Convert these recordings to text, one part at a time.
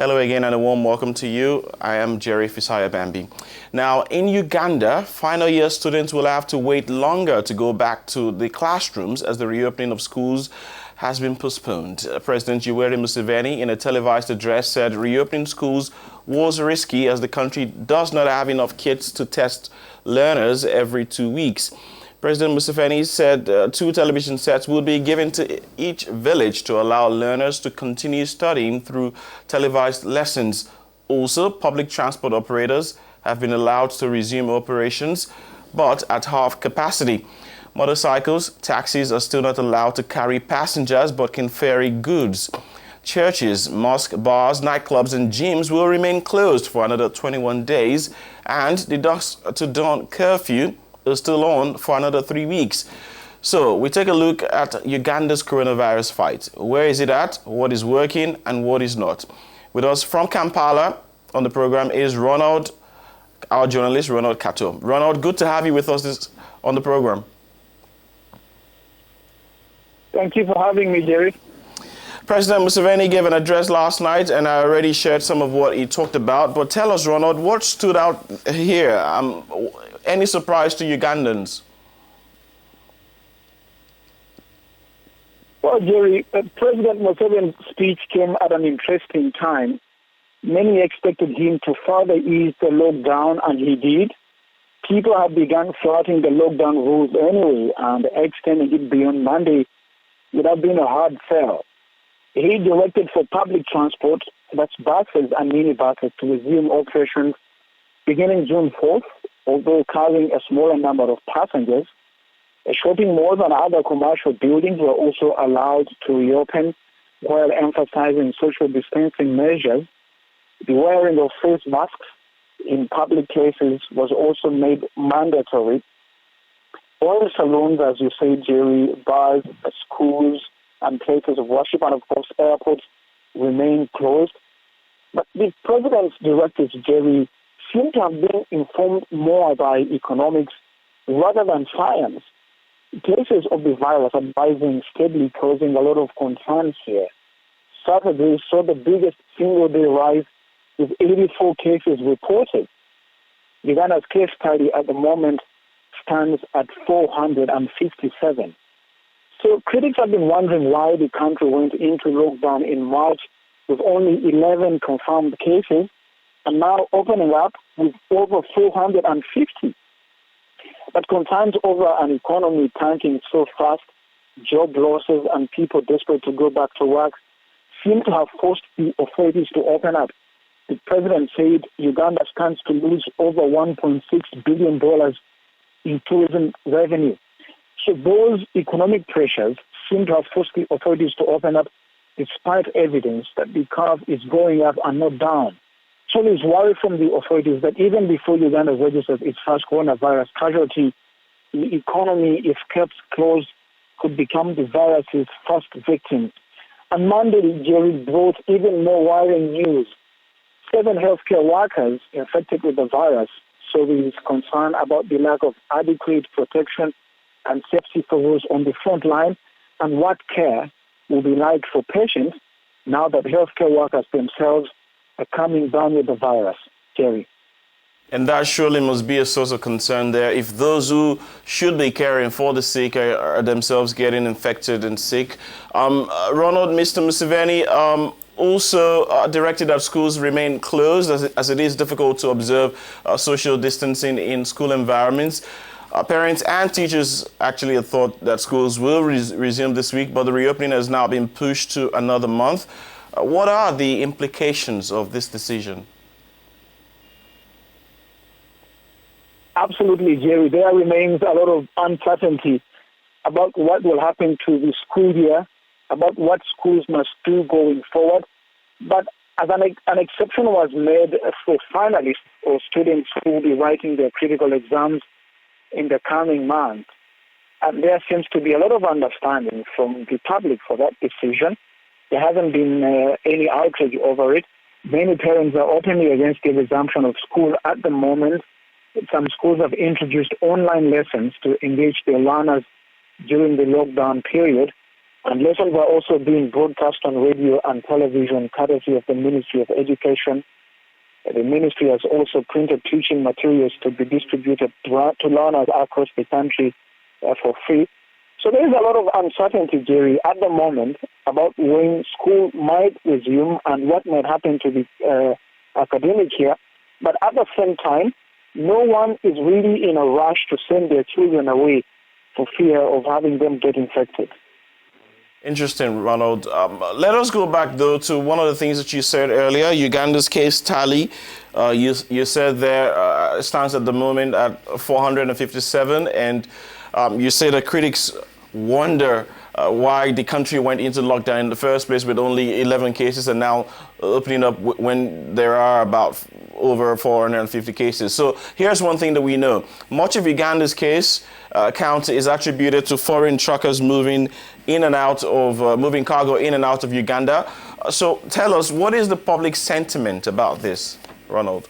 Hello again and a warm welcome to you. I am Jerry Fisaya Bambi. Now, in Uganda, final year students will have to wait longer to go back to the classrooms as the reopening of schools has been postponed. President Yoweri Museveni, in a televised address, said reopening schools was risky as the country does not have enough kits to test learners every 2 weeks. President Museveni said 2 television sets will be given to each village to allow learners to continue studying through televised lessons. Also, public transport operators have been allowed to resume operations, but at half capacity. Motorcycles, taxis are still not allowed to carry passengers but can ferry goods. Churches, mosques, bars, nightclubs and gyms will remain closed for another 21 days, and the dusk to dawn curfew is still on for another 3 weeks. So we take a look at Uganda's coronavirus fight. Where is it at? What is working and what is not? With us from Kampala on the program is Ronald, our journalist, Ronald Kato. Ronald, good to have you with us on the program. Thank you for having me, Jerry. President Museveni gave an address last night, and I already shared some of what he talked about. But tell us, Ronald, what stood out here? Any surprise to Ugandans? Well, Jerry, President Museveni's speech came at an interesting time. Many expected him to further ease the lockdown, and he did. People have begun flouting the lockdown rules anyway, and extending it beyond Monday would have been a hard sell. He directed for public transport, that's buses and minibuses, to resume operations beginning June 4th, although carrying a smaller number of passengers. Shopping malls and other commercial buildings were also allowed to reopen while emphasizing social distancing measures. The wearing of face masks in public places was also made mandatory. All salons, as you say, Jerry, bars, schools, and places of worship, and of course airports remain closed. But the president's directives, Jerry, seem to have been informed more by economics rather than science. Cases of the virus are rising steadily, causing a lot of concerns here. Saturday saw the biggest single-day rise with 84 cases reported. Uganda's case study at the moment stands at 457. So critics have been wondering why the country went into lockdown in March with only 11 confirmed cases, and now opening up with over 450. But concerns over an economy tanking so fast, job losses, and people desperate to go back to work seem to have forced the authorities to open up. The president said Uganda stands to lose over $1.6 billion in tourism revenue. So those economic pressures seem to have forced the authorities to open up despite evidence that the curve is going up and not down. So there's worry from the authorities that even before Uganda registers its first coronavirus casualty, the economy, if kept closed, could become the virus's first victim. On Monday, Jerry brought even more worrying news. 7 healthcare workers infected with the virus, so there is concern about the lack of adequate protection and safety for those on the front line, and what care will be like for patients now that healthcare workers themselves are coming down with the virus, Jerry. And that surely must be a source of concern there. If those who should be caring for the sick are themselves getting infected and sick. Ronald, Mr. Museveni also directed that schools remain closed as it is difficult to observe social distancing in school environments. Parents and teachers actually had thought that schools will resume this week, but the reopening has now been pushed to another month. What are the implications of this decision? Absolutely, Jerry. There remains a lot of uncertainty about what will happen to the school year, about what schools must do going forward. But as an exception was made for finalists or students who will be writing their critical exams in the coming month. And there seems to be a lot of understanding from the public for that decision. There hasn't been any outrage over it. Many parents are openly against the resumption of school at the moment. Some schools have introduced online lessons to engage their learners during the lockdown period. And lessons are also being broadcast on radio and television, courtesy of the Ministry of Education. The ministry has also printed teaching materials to be distributed to learners across the country for free. So there is a lot of uncertainty, Jerry, at the moment about when school might resume and what might happen to the academic year. But at the same time, no one is really in a rush to send their children away for fear of having them get infected. Interesting, Ronald. Let us go back, though, to one of the things that you said earlier, Uganda's case tally. You said there stands at the moment at 457, and you say that critics wonder why the country went into lockdown in the first place with only 11 cases and now opening up when there are about over 450 cases. So here's one thing that we know. Much of Uganda's case count is attributed to foreign truckers moving cargo in and out of Uganda. So tell us, what is the public sentiment about this, Ronald?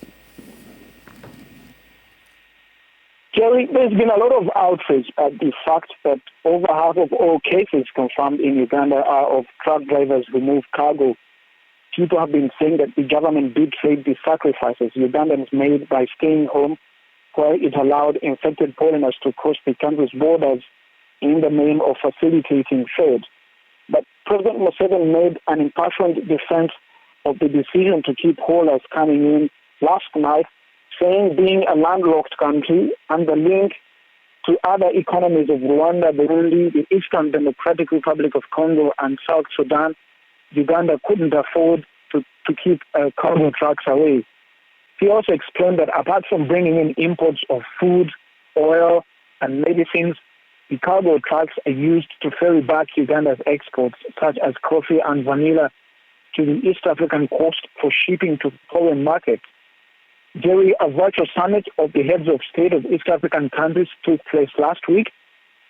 Jerry, there's been a lot of outrage at the fact that over half of all cases confirmed in Uganda are of truck drivers who move cargo. People have been saying that the government betrayed the sacrifices Ugandans made by staying home while it allowed infected foreigners to cross the country's borders in the name of facilitating trade. But President Museveni made an impassioned defense of the decision to keep haulers coming in last night, saying being a landlocked country and the link to other economies of Rwanda, Burundi, the Eastern Democratic Republic of Congo, and South Sudan, Uganda couldn't afford to keep cargo trucks away. He also explained that apart from bringing in imports of food, oil, and medicines, the cargo trucks are used to ferry back Uganda's exports, such as coffee and vanilla, to the East African coast for shipping to foreign markets. Jerry, a virtual summit of the heads of state of East African countries took place last week,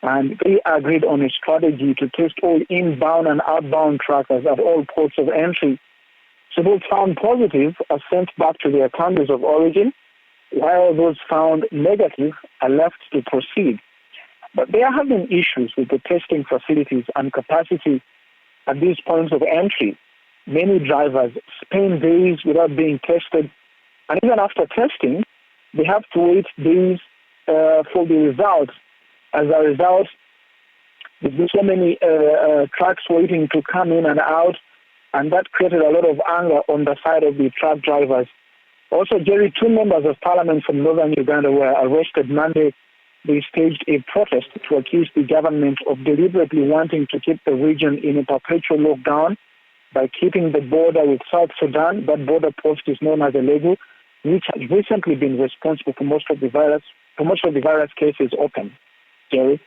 and they agreed on a strategy to test all inbound and outbound truckers at all ports of entry. So those found positive are sent back to their countries of origin, while those found negative are left to proceed. But there have been issues with the testing facilities and capacity at these points of entry. Many drivers spend days without being tested, and even after testing, they have to wait days for the results. As a result, there's been so many trucks waiting to come in and out, and that created a lot of anger on the side of the truck drivers. Also, Jerry, 2 members of parliament from northern Uganda were arrested Monday. They staged a protest to accuse the government of deliberately wanting to keep the region in a perpetual lockdown by keeping the border with South Sudan. That border post is known as a Legu, which has recently been responsible for most of the virus cases open. Jerry?